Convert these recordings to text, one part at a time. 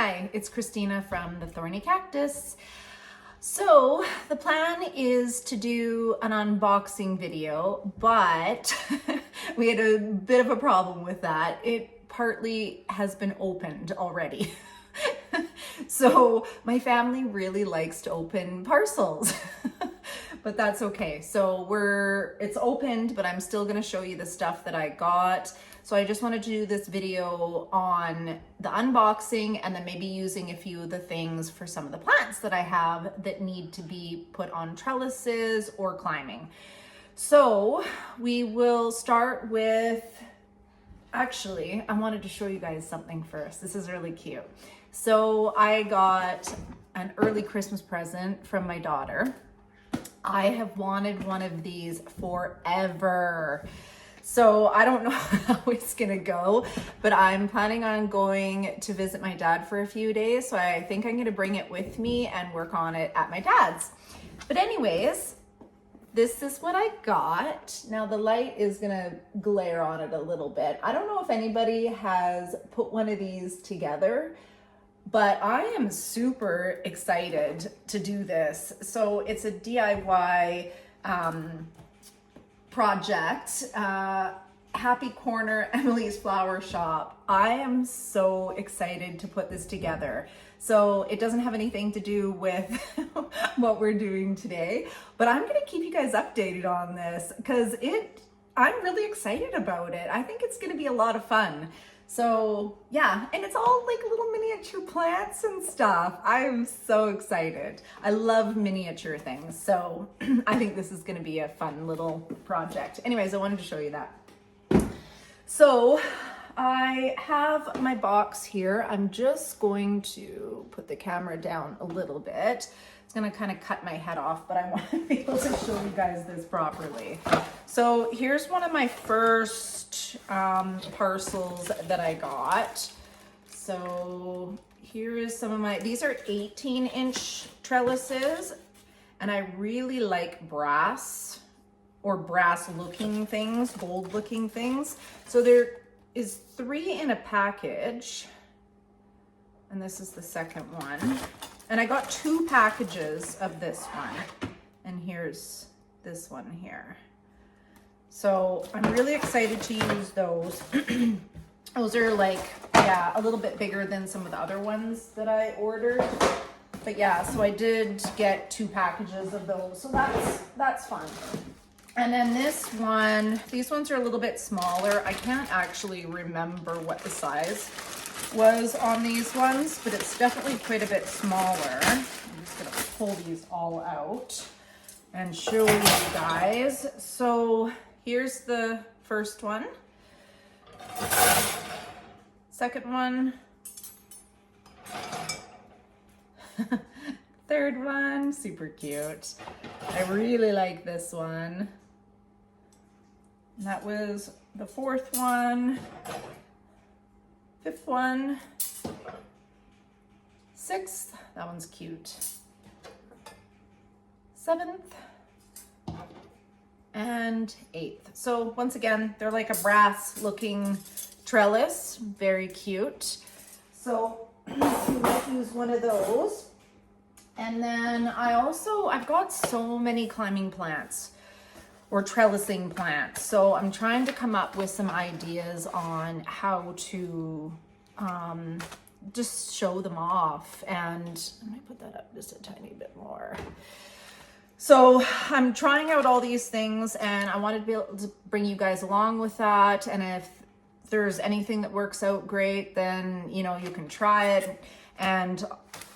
Hi, it's Christina from the Thorny Cactus. So the plan is to do an unboxing video, but we had a bit of a problem with that. It partly has been opened already. So my family really likes to open parcels, but that's okay. So it's opened, but I'm still gonna show you the stuff that I got. So I just wanted to do this video on the unboxing and then maybe using a few of the things for some of the plants that I have that need to be put on trellises or climbing. So we will start with, actually, I wanted to show you guys something first. This is really cute. So I got an early Christmas present from my daughter. I have wanted one of these forever. So I don't know how it's gonna go, but I'm planning on going to visit my dad for a few days. So I think I'm gonna bring it with me and work on it at my dad's. But anyways, this is what I got. Now the light is gonna glare on it a little bit. I don't know if anybody has put one of these together, but I am super excited to do this. So it's a DIY project, Happy Corner, Emily's Flower Shop. I am so excited to put this together. So it doesn't have anything to do with what we're doing today, but I'm gonna keep you guys updated on this because I'm really excited about it. I think it's gonna be a lot of fun. So yeah, and it's all like little miniature plants and stuff. I am so excited. I love miniature things. So I think this is gonna be a fun little project. Anyways, I wanted to show you that. So I have my box here. I'm just going to put the camera down a little bit. It's gonna kind of cut my head off, but I want to be able to show you guys this properly. So here's one of my first parcels that I got. So here is some of these are 18-inch trellises, and I really like brass or brass looking things, gold looking things. So there is 3 in a package, and this is the second one. And I got 2 packages of this one, and here's this one here. So I'm really excited to use those. Those are like, yeah, a little bit bigger than some of the other ones that I ordered. But yeah, so I did get 2 packages of those, so that's fun. And then this one, these ones are a little bit smaller. I can't actually remember what the size was on these ones, but it's definitely quite a bit smaller. I'm just gonna pull these all out and show you guys. So here's the first one, second one, third one, super cute. I really like this one. And that was the 4th one, 5th one, 6th, that one's cute, 7th, and 8th. So once again, they're like a brass looking trellis, very cute. So we might use one of those. And then I've got so many climbing plants or trellising plants. So I'm trying to come up with some ideas on how to just show them off. And let me put that up just a tiny bit more. So I'm trying out all these things, and I wanted to be able to bring you guys along with that. And if there's anything that works out great, then you can try it, and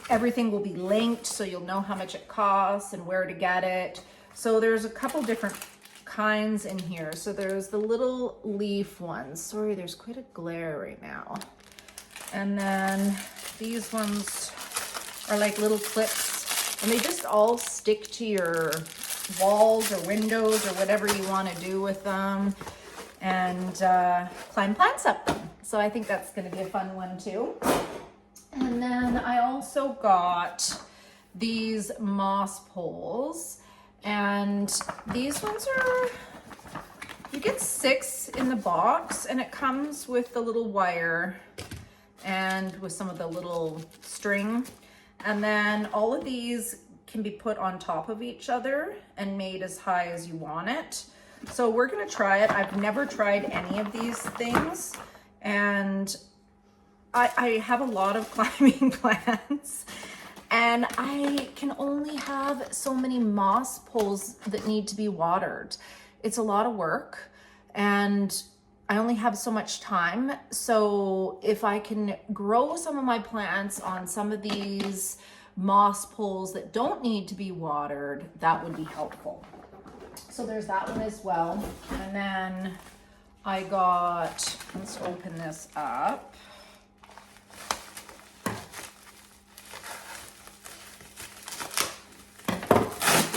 everything will be linked so you'll know how much it costs and where to get it. So there's a couple different kinds in here. So there's the little leaf ones. Sorry, there's quite a glare right now. And then these ones are like little clips, and they just all stick to your walls or windows or whatever you want to do with them, and climb plants up them. So I think that's going to be a fun one too. And then I also got these moss poles, and these ones are, you get 6 in the box, and it comes with the little wire, and and with some of the little string. And then all of these can be put on top of each other and made as high as you want it. So we're gonna try it. I've never tried any of these things, and I have a lot of climbing plants, and I can only have so many moss poles that need to be watered. It's a lot of work, and I only have so much time. So if I can grow some of my plants on some of these moss poles that don't need to be watered, that would be helpful. So there's that one as well. And then I got, let's open this up.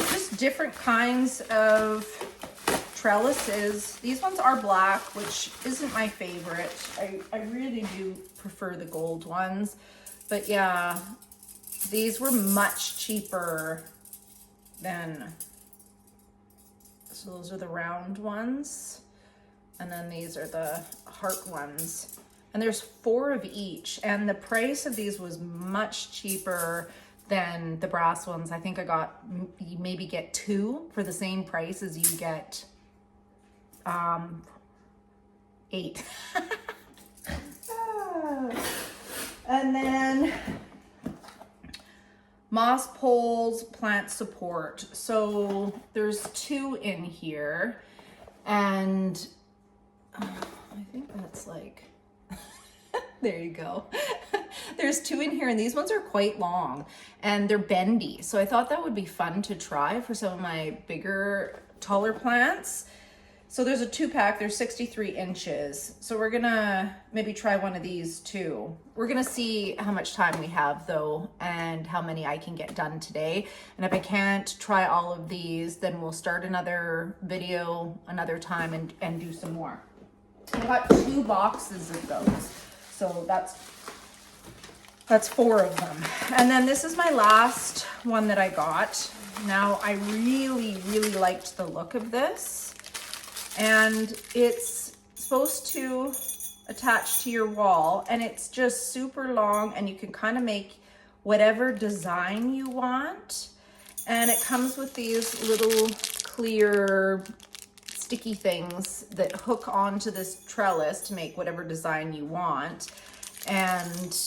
Just different kinds of trellises. These ones are black, which isn't my favorite. I really do prefer the gold ones. But yeah, these were much cheaper than, so those are the round ones. And then these are the heart ones. And there's 4 of each. And the price of these was much cheaper than the brass ones. I think I got, you maybe get 2 for the same price as you get 8. And then moss poles, plant support. So there's 2 in here, and I think that's like, there you go. There's 2 in here, and these ones are quite long and they're bendy. So I thought that would be fun to try for some of my bigger, taller plants. So there's a 2-pack, they're 63 inches. So we're gonna maybe try one of these too. We're gonna see how much time we have though, and how many I can get done today. And if I can't try all of these, then we'll start another video another time and do some more. I got 2 boxes of those. So that's 4 of them. And then this is my last one that I got. Now I really, really liked the look of this. And it's supposed to attach to your wall, and it's just super long, and you can kind of make whatever design you want. And it comes with these little clear sticky things that hook onto this trellis to make whatever design you want. And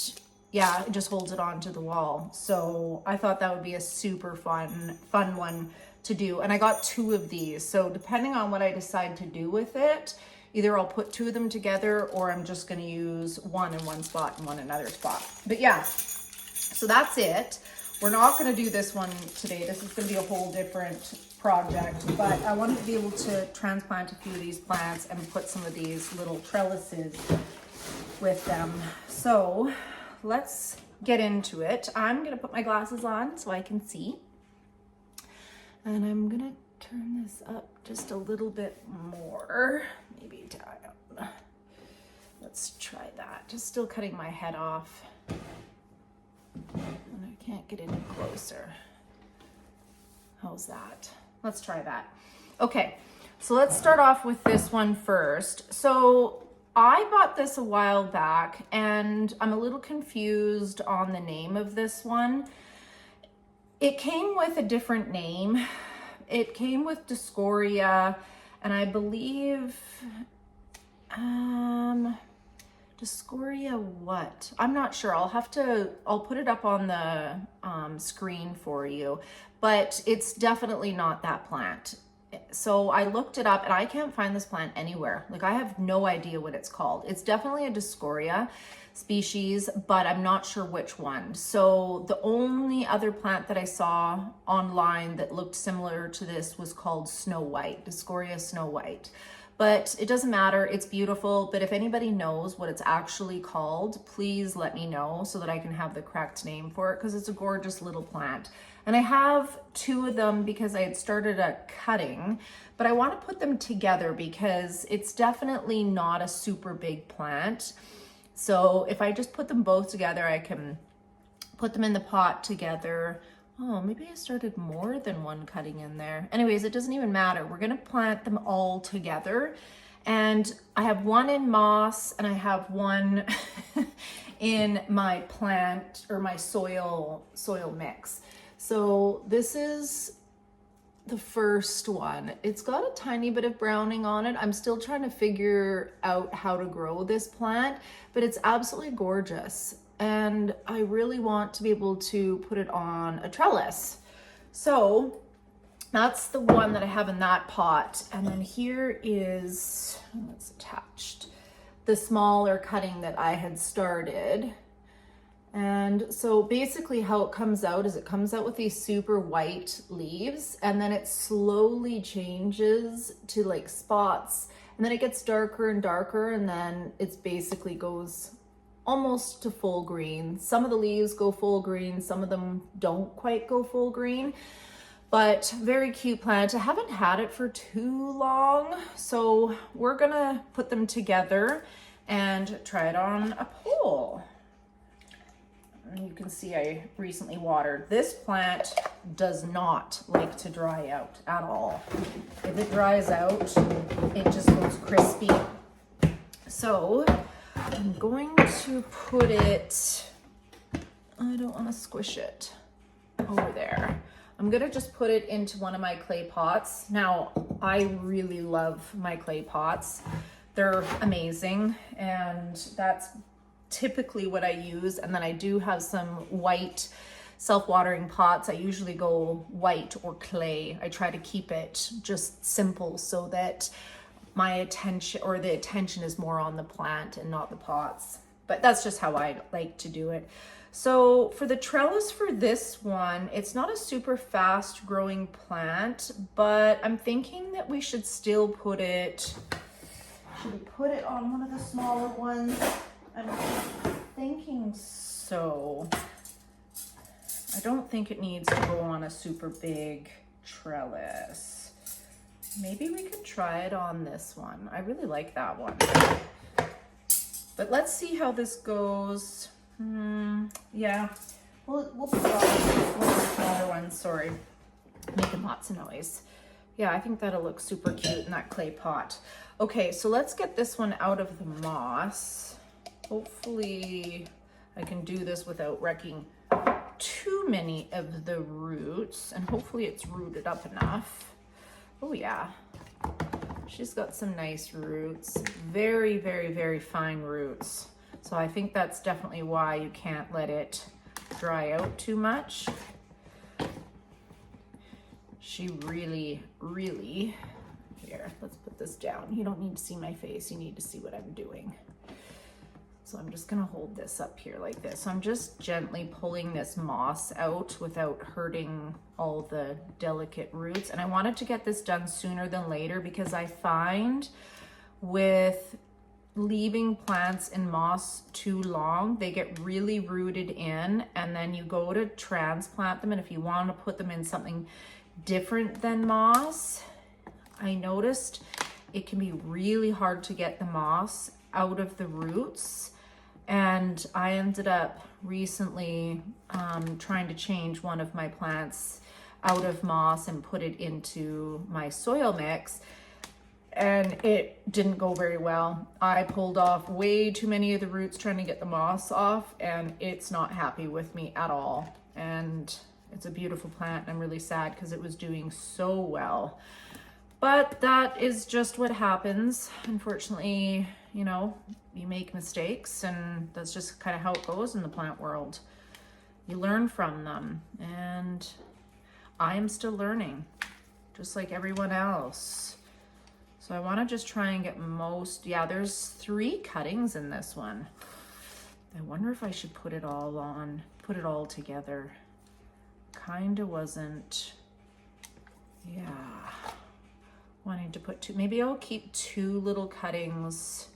yeah, it just holds it onto the wall. So I thought that would be a super fun one to do. And I got 2 of these. So depending on what I decide to do with it, either I'll put 2 of them together, or I'm just going to use one in one spot and one in another spot. But yeah, so that's it. We're not going to do this one today. This is going to be a whole different project, but I wanted to be able to transplant a few of these plants and put some of these little trellises with them. So let's get into it. I'm going to put my glasses on so I can see. And I'm gonna turn this up just a little bit more, maybe down. Let's try that. Just still cutting my head off. And I can't get any closer. How's that? Let's try that. Okay, so let's start off with this one first. So I bought this a while back, and I'm a little confused on the name of this one. It came with a different name. It came with Dioscorea, and I believe, Dioscorea what? I'm not sure. I'll put it up on the screen for you, but it's definitely not that plant. So I looked it up, and I can't find this plant anywhere. Like, I have no idea what it's called. It's definitely a Dioscorea species, but I'm not sure which one. So the only other plant that I saw online that looked similar to this was called Snow White, Dioscorea Snow White. But it doesn't matter, it's beautiful. But if anybody knows what it's actually called, please let me know so that I can have the correct name for it, because it's a gorgeous little plant. And I have 2 of them because I had started a cutting, but I want to put them together because it's definitely not a super big plant. So if I just put them both together, I can put them in the pot together. Oh, maybe I started more than one cutting in there. Anyways, it doesn't even matter. We're gonna plant them all together. And I have one in moss, and I have one in my plant or my soil mix. So this is the first one. It's got a tiny bit of browning on it. I'm still trying to figure out how to grow this plant, but it's absolutely gorgeous. And I really want to be able to put it on a trellis. So that's the one that I have in that pot. And then here is, it's attached, the smaller cutting that I had started. And so basically how it comes out is it comes out with these super white leaves, and then it slowly changes to like spots, and then it gets darker and darker, and then it's basically goes almost to full green. Some of the leaves go full green, some of them don't quite go full green, but very cute plant. I haven't had it for too long, so we're gonna put them together and try it on a pole. You can see I recently watered. This plant does not like to dry out at all. If it dries out, it just goes crispy. So I'm going to put it, I don't want to squish it, over there. I'm gonna just put it into one of my clay pots. Now, I really love my clay pots. They're amazing, and that's typically what I use. And then I do have some white self-watering pots. I usually go white or clay. I try to keep it just simple so that my attention, or the attention, is more on the plant and not the pots. But that's just how I like to do it. So for the trellis for this one, it's not a super fast growing plant, but I'm thinking that we should still put it, should we put it on one of the smaller ones? I'm thinking so. I don't think it needs to go on a super big trellis. Maybe we could try it on this one. I really like that one. But let's see how this goes. Yeah, we'll put it on one of the smaller ones. Sorry, making lots of noise. Yeah, I think that'll look super cute in that clay pot. Okay, so let's get this one out of the moss. Hopefully I can do this without wrecking too many of the roots, and hopefully it's rooted up enough. Oh yeah, she's got some nice roots, very, very, very fine roots. So I think that's definitely why you can't let it dry out too much. She really, really, here, let's put this down. You don't need to see my face, you need to see what I'm doing. So I'm just gonna hold this up here like this. So I'm just gently pulling this moss out without hurting all the delicate roots. And I wanted to get this done sooner than later because I find with leaving plants in moss too long, they get really rooted in, and then you go to transplant them, and if you want to put them in something different than moss, I noticed it can be really hard to get the moss out of the roots. And I ended up recently trying to change one of my plants out of moss and put it into my soil mix, and it didn't go very well. I pulled off way too many of the roots trying to get the moss off, and it's not happy with me at all. And it's a beautiful plant. I'm really sad because it was doing so well. But that is just what happens. Unfortunately, you know, you make mistakes, and that's just kind of how it goes in the plant world. You learn from them, and I am still learning, just like everyone else. So I want to just try and get most, yeah, there's 3 cuttings in this one. I wonder if I should put it all on, put it all together. Kinda wasn't, yeah, wanting to put 2, maybe I'll keep 2 little cuttings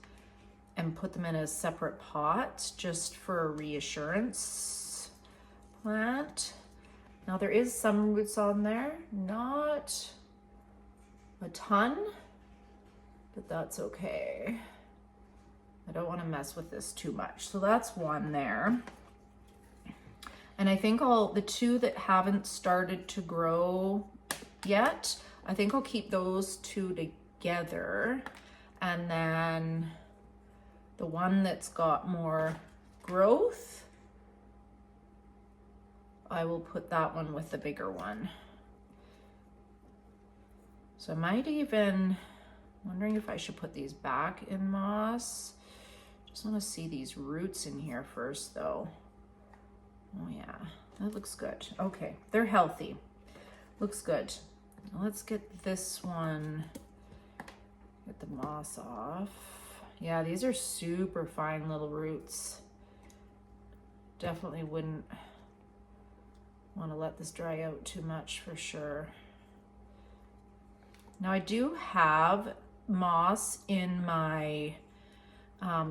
and put them in a separate pot just for a reassurance plant. Now there is some roots on there, not a ton, but that's okay. I don't want to mess with this too much. So that's one there. And I think the 2 that haven't started to grow yet, I think I'll keep those 2 together. And then the one that's got more growth, I will put that one with the bigger one. So I might even, wondering if I should put these back in moss. Just want to see these roots in here first though. Oh yeah, that looks good. Okay, they're healthy. Looks good. Now let's get this one, get the moss off. Yeah, these are super fine little roots. Definitely wouldn't want to let this dry out too much for sure. Now I do have moss in my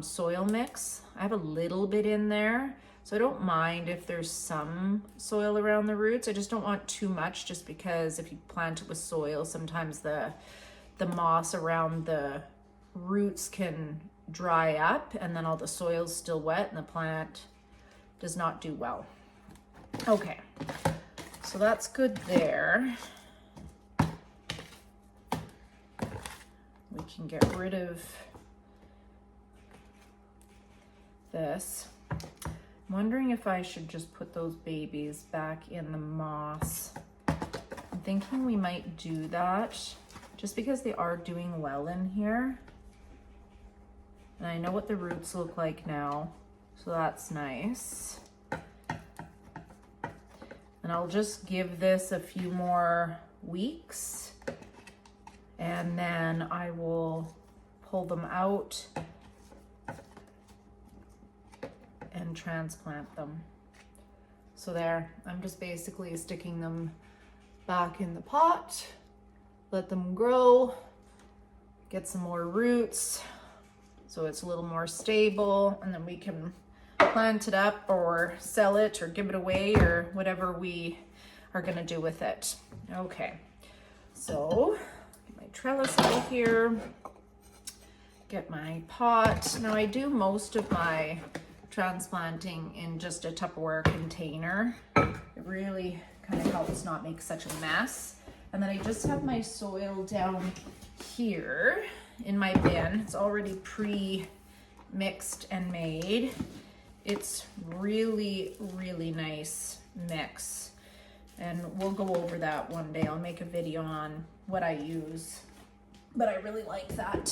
soil mix. I have a little bit in there, so I don't mind if there's some soil around the roots. I just don't want too much, just because if you plant it with soil, sometimes the moss around the roots can dry up and then all the soil's still wet and the plant does not do well. Okay, so that's good there. We can get rid of this. I'm wondering if I should just put those babies back in the moss. I'm thinking we might do that just because they are doing well in here. And I know what the roots look like now, so that's nice. And I'll just give this a few more weeks and then I will pull them out and transplant them. So there, I'm just basically sticking them back in the pot, let them grow, get some more roots so it's a little more stable, and then we can plant it up or sell it or give it away or whatever we are gonna do with it. Okay, so get my trellis out here, get my pot. Now I do most of my transplanting in just a Tupperware container. It really kind of helps not make such a mess. And then I just have my soil down here in my bin. It's already pre-mixed and made. It's really, really nice mix. And we'll go over that one day. I'll make a video on what I use. But I really like that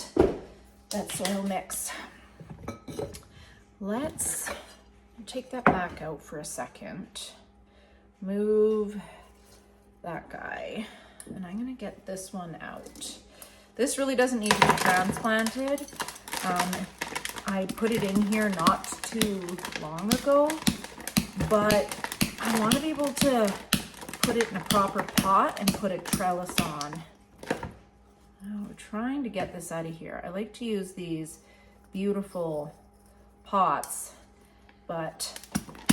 soil mix. Let's take that back out for a second. Move that guy. And I'm gonna get this one out. This really doesn't need to be transplanted. I put it in here not too long ago, but I want to be able to put it in a proper pot and put a trellis on. Oh, we're trying to get this out of here. I like to use these beautiful pots, but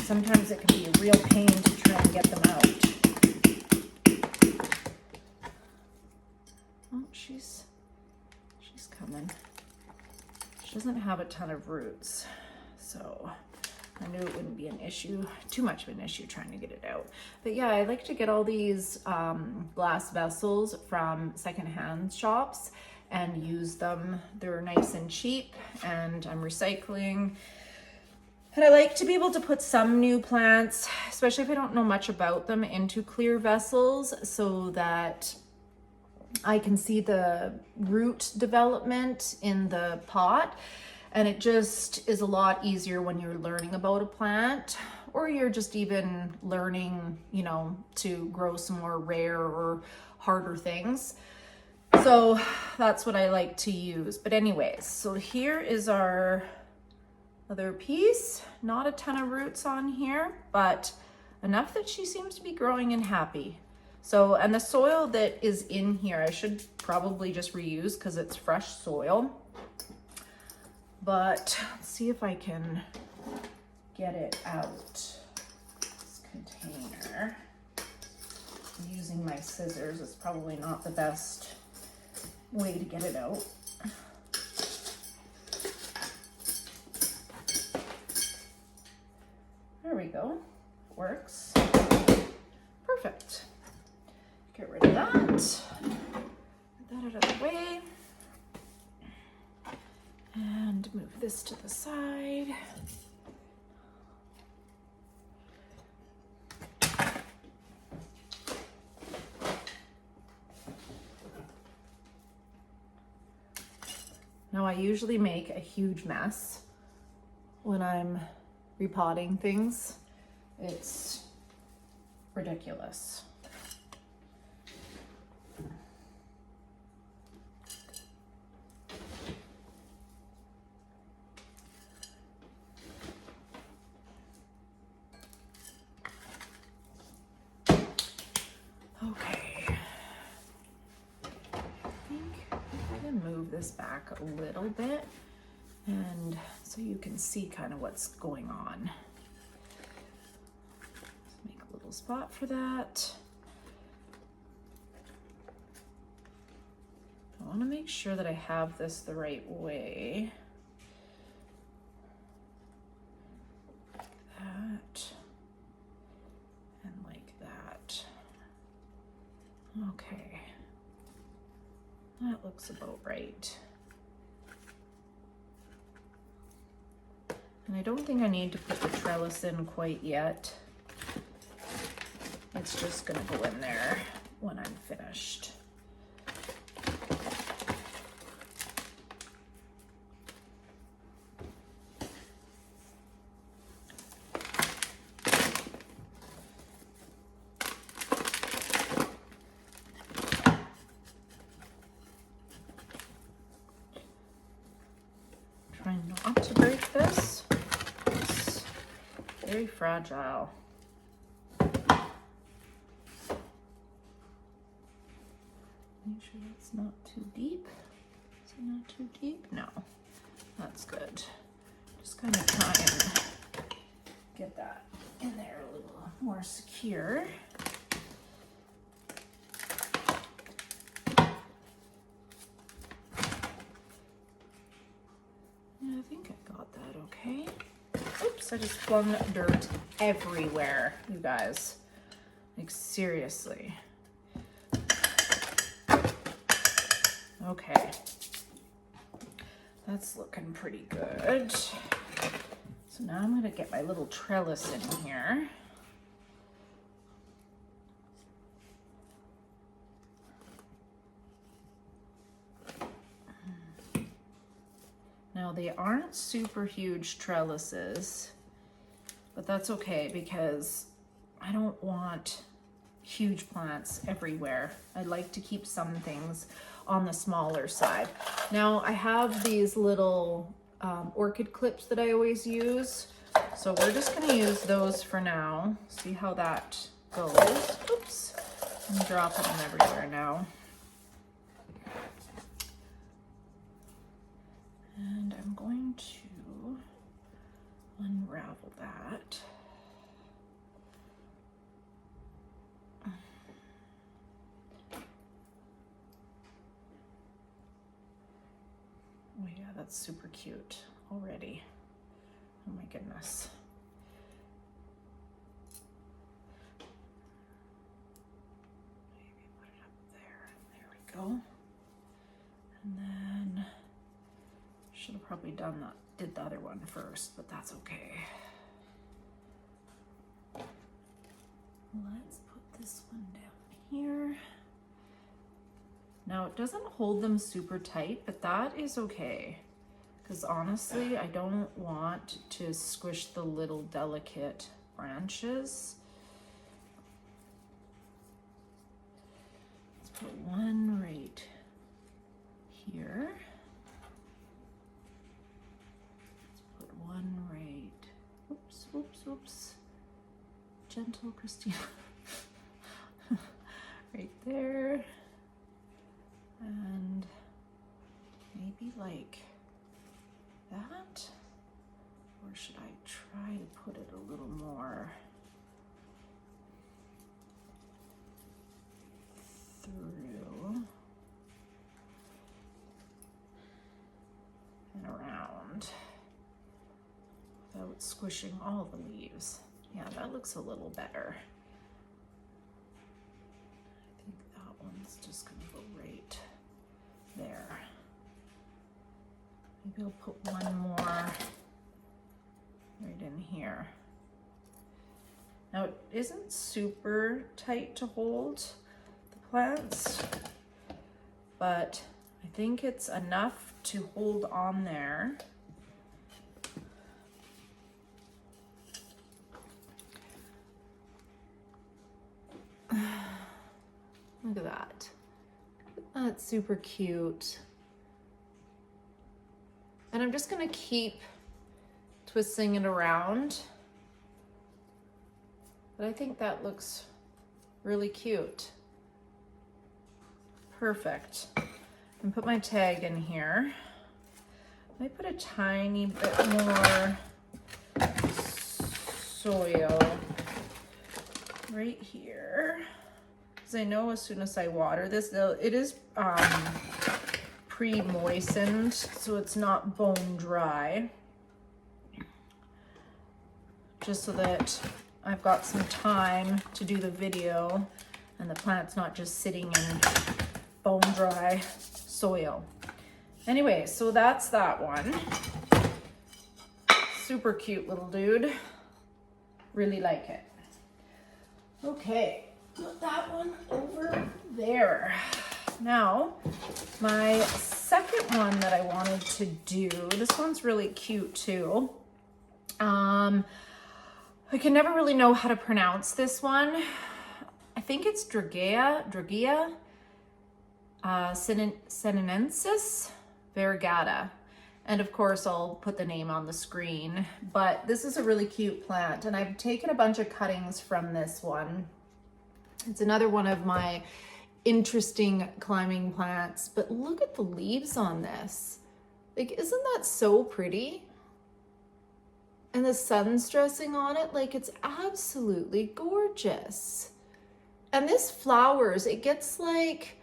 sometimes it can be a real pain to try and get them out. Oh, she's coming. She doesn't have a ton of roots, so I knew it wouldn't be an issue, too much of an issue trying to get it out. But yeah, I like to get all these glass vessels from secondhand shops and use them. They're nice and cheap, and I'm recycling. And I like to be able to put some new plants, especially if I don't know much about them, into clear vessels so that I can see the root development in the pot. And it just is a lot easier when you're learning about a plant, or you're just even learning, you know, to grow some more rare or harder things. So that's what I like to use. But anyways, so here is our other piece. Not a ton of roots on here, but enough that she seems to be growing and happy. So, and the soil that is in here, I should probably just reuse because it's fresh soil. But let's see if I can get it out. This container. Using my scissors is probably not the best way to get it out. There we go. Works. Perfect. Get rid of that. Get that out of the way. And move this to the side. Now I usually make a huge mess when I'm repotting things. It's ridiculous. Okay, I think I can move this back a little bit, and so you can see kind of what's going on. Let's make a little spot for that. I want to make sure that I have this the right way. Like that, and like that. Okay, that looks about right. And I don't think I need to put the trellis in quite yet. It's just gonna go in there when I'm finished. Trying not to break this. It's very fragile. Make sure it's not too deep. Is it not too deep? No, that's good. Just kind of try and get that in there a little more secure. I think I got that okay. Oops, I just flung dirt everywhere, you guys. Like, seriously. Okay. That's looking pretty good. So now I'm gonna get my little trellis in here. Now they aren't super huge trellises, but that's okay because I don't want huge plants everywhere. I like to keep some things on the smaller side. Now I have these little orchid clips that I always use. So we're just gonna use those for now. See how that goes. Oops, I'm dropping them everywhere now. And I'm going to unravel that. Oh yeah, that's super cute already. Oh my goodness. Maybe put it up there. There we go. And then should have probably did the other one first, but that's okay. Let's put this one down here. Now it doesn't hold them super tight, but that is okay. Because honestly, I don't want to squish the little delicate branches. Let's put one right here. Let's put one right, oops, oops, oops. Gentle Christina. Right there. And maybe like that, or should I try to put it a little more through and around without squishing all the leaves? Yeah, that looks a little better. I think that one's just gonna go right there. Maybe I'll put one more right in here. Now it isn't super tight to hold the plants, but I think it's enough to hold on there. Look at that. That's super cute. And I'm just gonna keep twisting it around. But I think that looks really cute. Perfect. And put my tag in here. I put a tiny bit more soil right here. Because I know as soon as I water this, it is pre-moistened, so it's not bone dry. Just so that I've got some time to do the video and the plant's not just sitting in bone dry soil. Anyway, so that's that one. Super cute little dude. Really like it. Okay, put that one over there. Now, my second one that I wanted to do, this one's really cute too. I can never really know how to pronounce this one. I think it's Dregea, Sinensis, variegata. And of course, I'll put the name on the screen. But this is a really cute plant, and I've taken a bunch of cuttings from this one. It's another one of my interesting climbing plants, but look at the leaves on this. Like, isn't that so pretty? And the sun's dressing on it, like it's absolutely gorgeous. And this flowers, it gets like,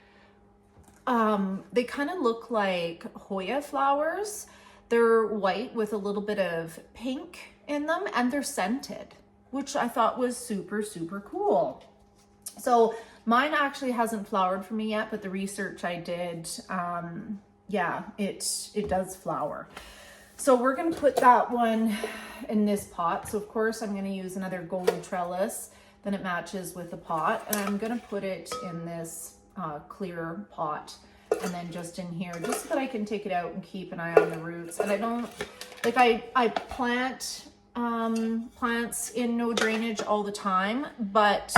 they kind of look like Hoya flowers. They're white with a little bit of pink in them, and they're scented, which I thought was super, super cool. So mine actually hasn't flowered for me yet, but the research I did, yeah, it does flower. So we're gonna put that one in this pot. So of course I'm gonna use another gold trellis, then it matches with the pot, and I'm gonna put it in this clear pot, and then just in here, just so that I can take it out and keep an eye on the roots. And I don't, like I plant plants in no drainage all the time, but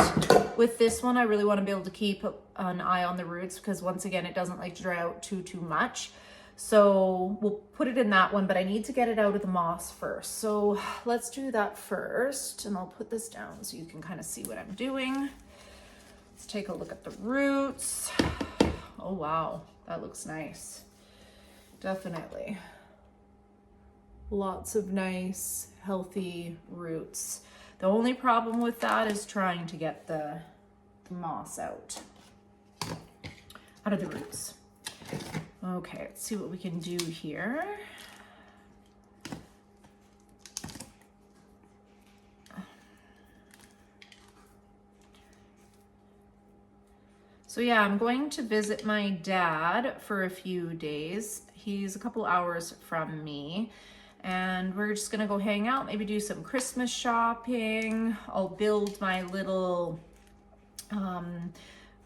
with this one I really want to be able to keep an eye on the roots, because once again it doesn't like to dry out too much. So we'll put it in that one, but I need to get it out of the moss first. So let's do that first, and I'll put this down so you can kind of see what I'm doing. Let's take a look at the roots. Oh wow, that looks nice. Definitely. Lots of nice, healthy roots. The only problem with that is trying to get the moss out of the roots. Okay, let's see what we can do here. So yeah, I'm going to visit my dad for a few days. He's a couple hours from me, and we're just gonna go hang out, maybe do some Christmas shopping. I'll build my little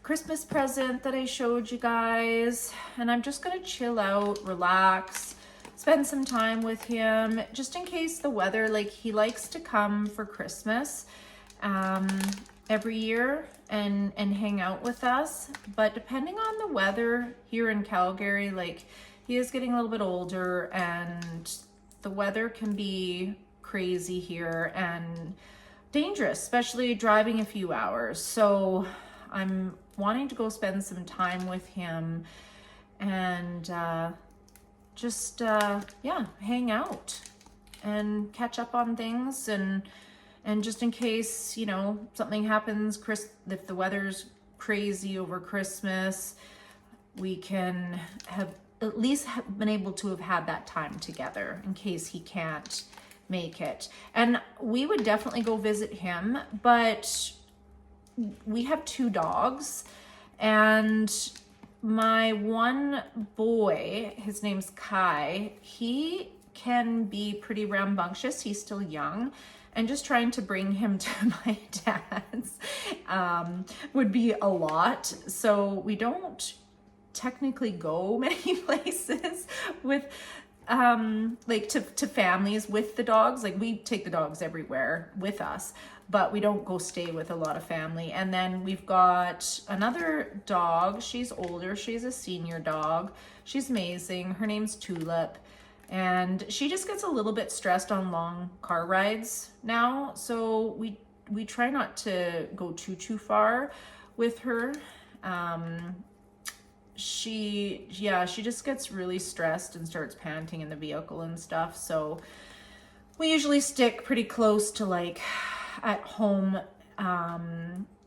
Christmas present that I showed you guys, and I'm just gonna chill out, relax, spend some time with him, just in case the weather, like he likes to come for Christmas every year and hang out with us, but depending on the weather here in Calgary, like he is getting a little bit older and the weather can be crazy here and dangerous, especially driving a few hours. So I'm wanting to go spend some time with him and just yeah, hang out and catch up on things, and just in case, you know, something happens, if the weather's crazy over Christmas, we can have at least been able to have had that time together in case he can't make it. And we would definitely go visit him, but we have 2 dogs, and my one boy, his name's Kai, he can be pretty rambunctious. He's still young, and just trying to bring him to my dad's would be a lot. So we don't technically go many places with like to families with the dogs. Like we take the dogs everywhere with us, but we don't go stay with a lot of family. And then we've got another dog. She's older. She's a senior dog. She's amazing. Her name's Tulip. And she just gets a little bit stressed on long car rides now. So we try not to go too far with her. She just gets really stressed and starts panting in the vehicle and stuff. So we usually stick pretty close to like at home.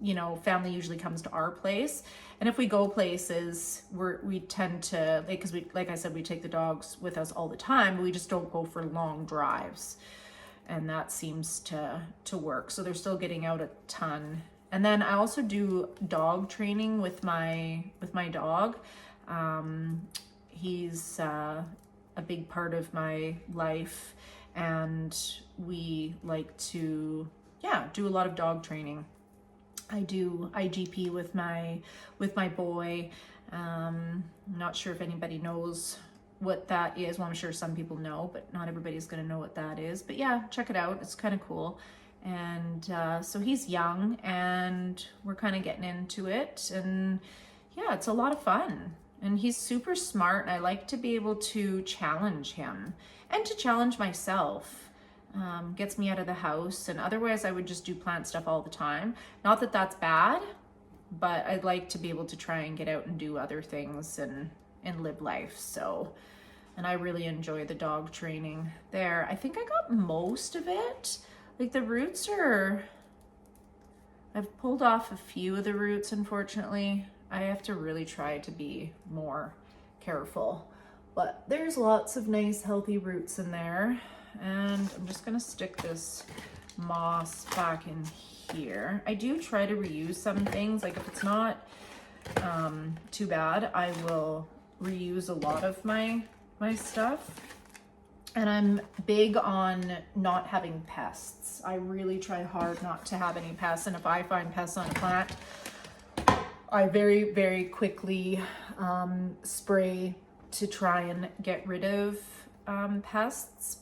You know, family usually comes to our place. And if we go places, we tend to, like, because like I said, we take the dogs with us all the time, but we just don't go for long drives. And that seems to work. So they're still getting out a ton. And then I also do dog training with my dog. He's a big part of my life, and we like to do a lot of dog training. I do IGP with my boy. I'm not sure if anybody knows what that is. Well, I'm sure some people know, but not everybody's gonna know what that is. But yeah, check it out. It's kind of cool. And so he's young, and we're kind of getting into it. And yeah, it's a lot of fun. And he's super smart, and I like to be able to challenge him and to challenge myself. Gets me out of the house, and otherwise I would just do plant stuff all the time. Not that that's bad, but I'd like to be able to try and get out and do other things and live life. So, and I really enjoy the dog training there. I think I got most of it. Like the roots I've pulled off a few of the roots, unfortunately. I have to really try to be more careful, but there's lots of nice healthy roots in there. And I'm just gonna stick this moss back in here. I do try to reuse some things. Like if it's not too bad, I will reuse a lot of my stuff. And I'm big on not having pests. I really try hard not to have any pests. And if I find pests on a plant, I very, very quickly spray to try and get rid of pests.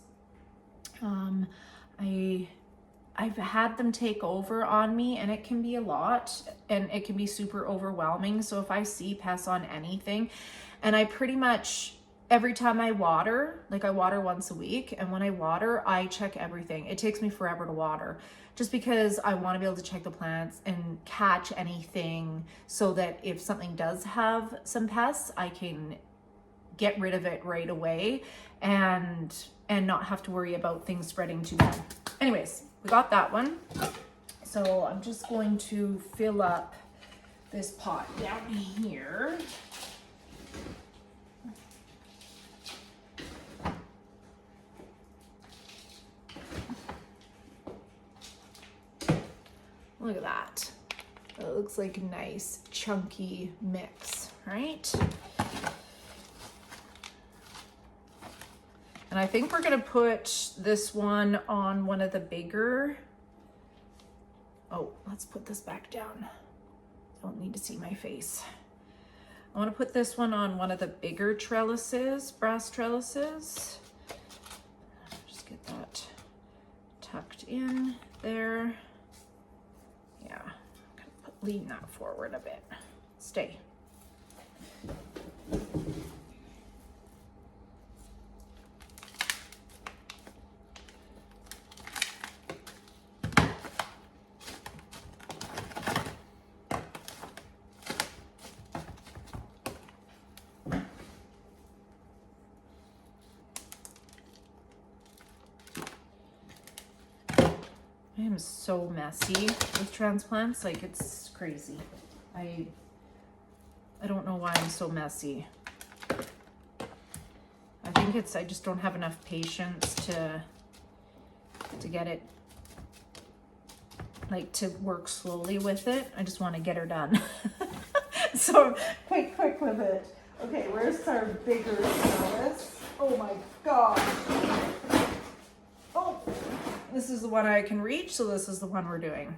I've had them take over on me, and it can be a lot, and it can be super overwhelming. So if I see pests on anything, and I pretty much, every time I water, like I water once a week, and when I water, I check everything. It takes me forever to water, just because I want to be able to check the plants and catch anything, so that if something does have some pests, I can get rid of it right away and not have to worry about things spreading too bad. Anyways, we got that one. So I'm just going to fill up this pot down here. Look at that. It looks like a nice chunky mix, right? And I think we're gonna put this one on one of the bigger, oh, let's put this back down. Don't need to see my face. I wanna put this one on one of the bigger trellises, brass trellises. Just get that tucked in there. Yeah, I'm gonna lean that forward a bit. Stay. I am so messy with transplants, like it's crazy. I don't know why I'm so messy. I think it's, I just don't have enough patience to get it, like to work slowly with it. I just want to get her done. So quick with it. Okay, where's our bigger trellis? Oh my gosh. Oh. This is the one I can reach, so this is the one we're doing.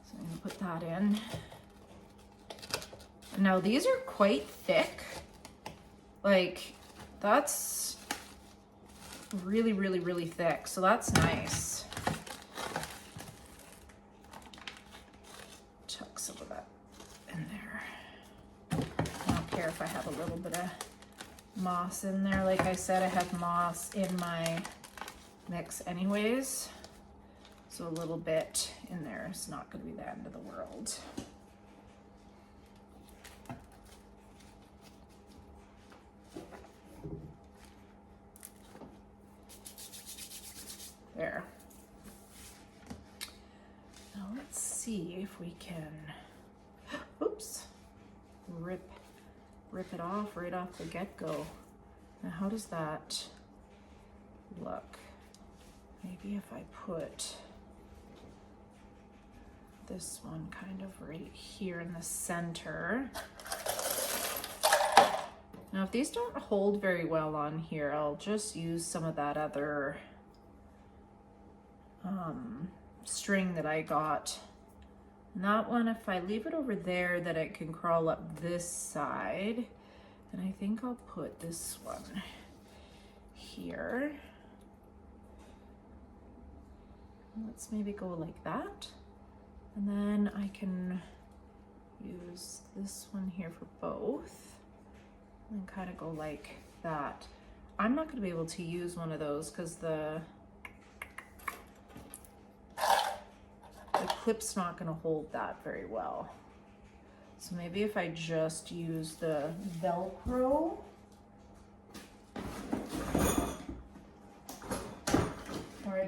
So I'm gonna put that in. Now these are quite thick. Like, that's really, really, really thick. So that's nice. Chuck some of that in there. I don't care if I have a little bit of moss in there. Like I said, I have moss in my mix anyways. So a little bit in there is not going to be the end of the world. There. Now let's see if we can, oops, rip it off right off the get-go. Now how does that look? Maybe if I put this one kind of right here in the center. Now if these don't hold very well on here, I'll just use some of that other string that I got. And that one, if I leave it over there, that it can crawl up this side. And I think I'll put this one here. Let's maybe go like that. And then I can use this one here for both. And kind of go like that. I'm not going to be able to use one of those because the clip's not going to hold that very well. So maybe if I just use the Velcro. Or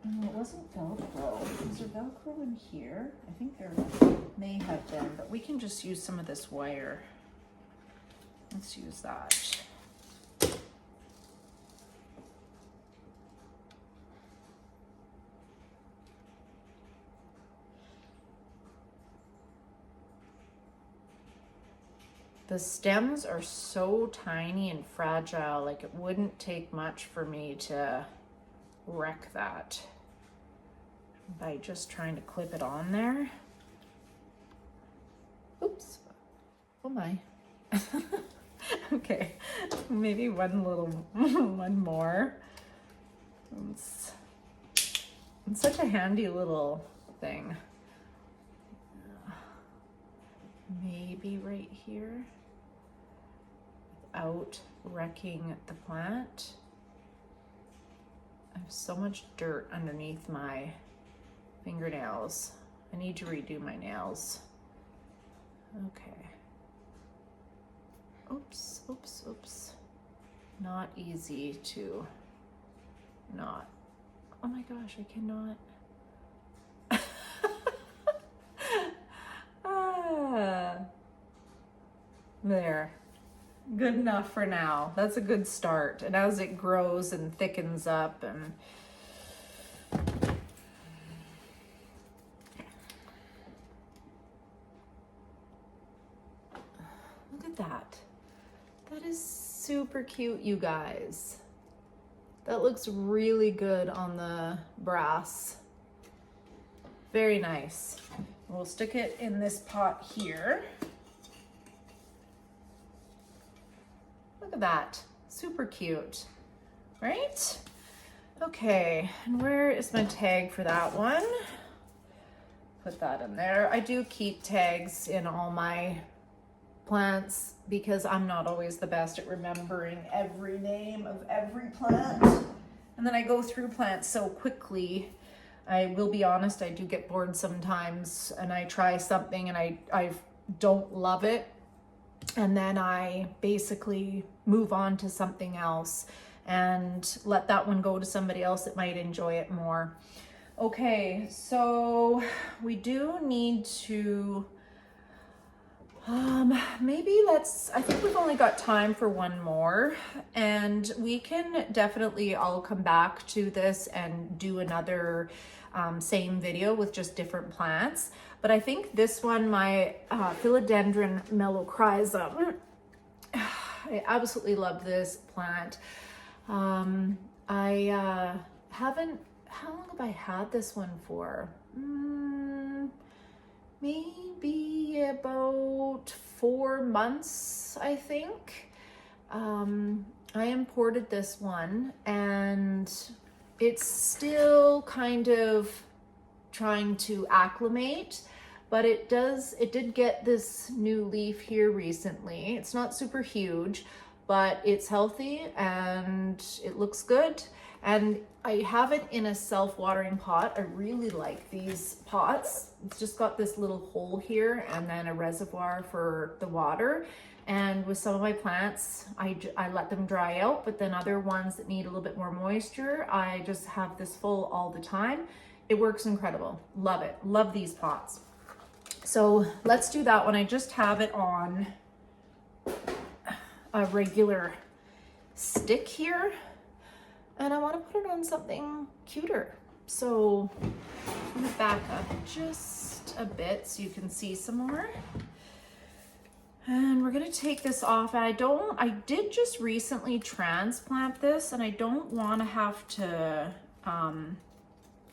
no, it wasn't Velcro. Was there Velcro in here? I think there may have been, but we can just use some of this wire. Let's use that. The stems are so tiny and fragile, like it wouldn't take much for me to wreck that by just trying to clip it on there. Oops. Oh my. Okay, maybe one more. It's such a handy little thing. Maybe right here without wrecking the plant. I have so much dirt underneath my fingernails. I need to redo my nails. Okay. Oops, oops, oops. Not easy to not. Oh my gosh, I cannot. There. Good enough for now. That's a good start. And as it grows and thickens up and look at that. That is super cute, you guys. That looks really good on the brass. Very nice. We'll stick it in this pot here. Look at that, super cute, right? Okay, and where is my tag for that one? Put that in there. I do keep tags in all my plants because I'm not always the best at remembering every name of every plant. And then I go through plants so quickly. I will be honest, I do get bored sometimes and I try something and I don't love it. And then I basically move on to something else and let that one go to somebody else that might enjoy it more. Okay, so we do need to, maybe I think we've only got time for one more, and we can definitely, I'll come back to this and do another same video with just different plants. But I think this one, my Philodendron Melanochrysum, I absolutely love this plant. I haven't, how long have I had this one for? maybe about 4 months, I think. I imported this one and it's still kind of trying to acclimate, but it did get this new leaf here recently. It's not super huge, but it's healthy and it looks good. And I have it in a self-watering pot. I really like these pots. It's just got this little hole here and then a reservoir for the water. And with some of my plants, I let them dry out, but then other ones that need a little bit more moisture, I just have this full all the time. It works incredible. Love it. Love these pots. So let's do that one. I just have it on a regular stick here, and I want to put it on something cuter. So I'm going to back up just a bit so you can see some more. And we're gonna take this off. I did just recently transplant this and I don't wanna have to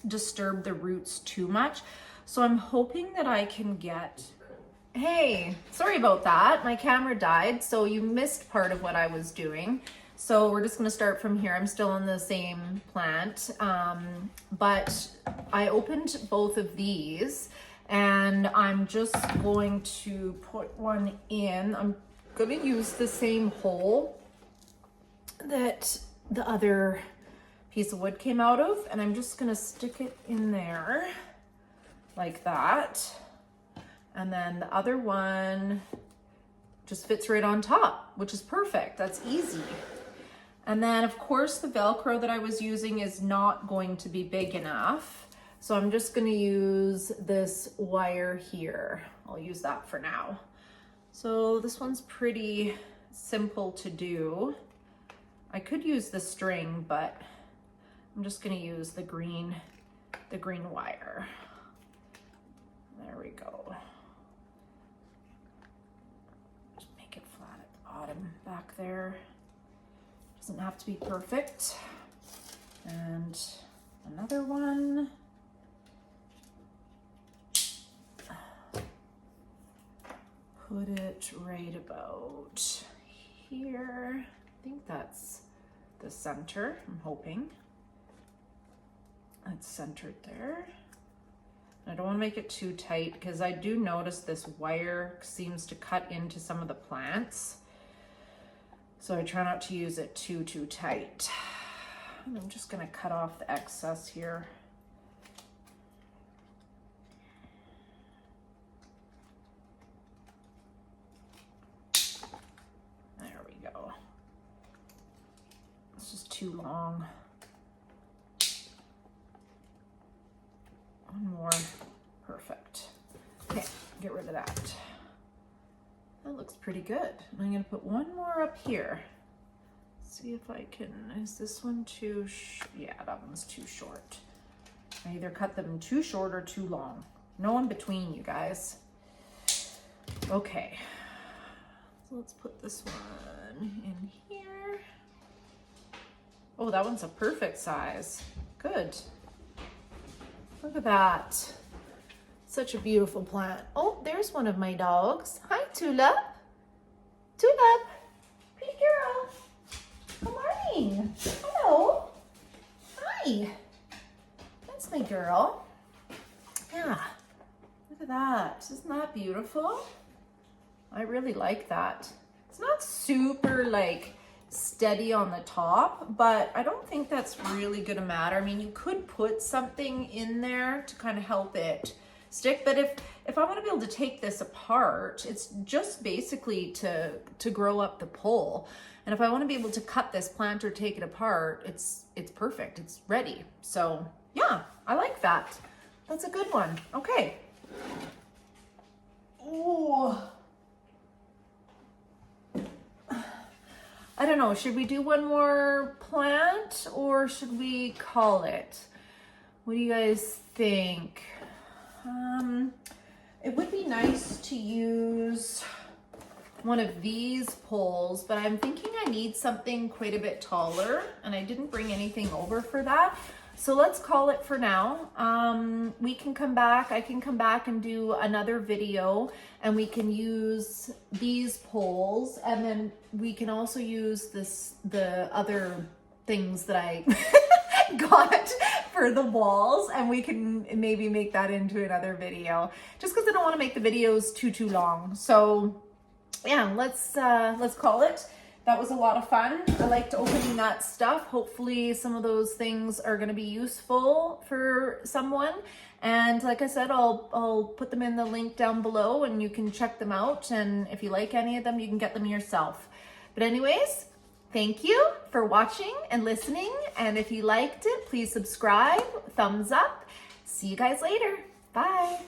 disturb the roots too much. So I'm hoping that I can get, hey, sorry about that. My camera died, so you missed part of what I was doing. So we're just gonna start from here. I'm still on the same plant, but I opened both of these and I'm just going to put one in. I'm gonna use the same hole that the other piece of wood came out of, and I'm just gonna stick it in there like that. And then the other one just fits right on top, which is perfect. That's easy. And then of course the Velcro that I was using is not going to be big enough. So I'm just gonna use this wire here. I'll use that for now. So this one's pretty simple to do. I could use the string, but I'm just gonna use the green wire. There we go. Just make it flat at the bottom back there. Doesn't have to be perfect. And another one. Put it right about here. I think that's the center, I'm hoping. It's centered there. I don't want to make it too tight because I do notice this wire seems to cut into some of the plants. So I try not to use it too tight. And I'm just gonna cut off the excess here. Too long. One more. Perfect. Okay, get rid of that. That looks pretty good. I'm gonna put one more up here. See if I can, is this one too yeah, that one's too short. I either cut them too short or too long. No in between, you guys. Okay, so let's put this one in here. Oh, that one's a perfect size. Good. Look at that. Such a beautiful plant. Oh, there's one of my dogs. Hi, Tulip. Tulip. Pretty girl. Good morning. Hello. Hi. That's my girl. Yeah. Look at that. Isn't that beautiful? I really like that. It's not super like steady on the top, but I don't think that's really gonna matter. I mean, you could put something in there to kind of help it stick, but if I want to be able to take this apart, it's just basically to grow up the pole. And if I want to be able to cut this plant or take it apart, it's perfect. It's ready. So yeah, I like that. That's a good one. Okay. Oh. I don't know, should we do one more plant or should we call it? What do you guys think? It would be nice to use one of these poles, but I'm thinking I need something quite a bit taller and I didn't bring anything over for that. So let's call it for now. We can come back, I can come back and do another video, and we can use these poles, and then we can also use the other things that I got for the walls, and we can maybe make that into another video, just because I don't want to make the videos too long. So yeah, let's call it. That was a lot of fun. I liked opening that stuff. Hopefully some of those things are going to be useful for someone. And like I said, I'll put them in the link down below, and you can check them out. And if you like any of them, you can get them yourself. But anyways, thank you for watching and listening. And if you liked it, please subscribe, thumbs up. See you guys later. Bye.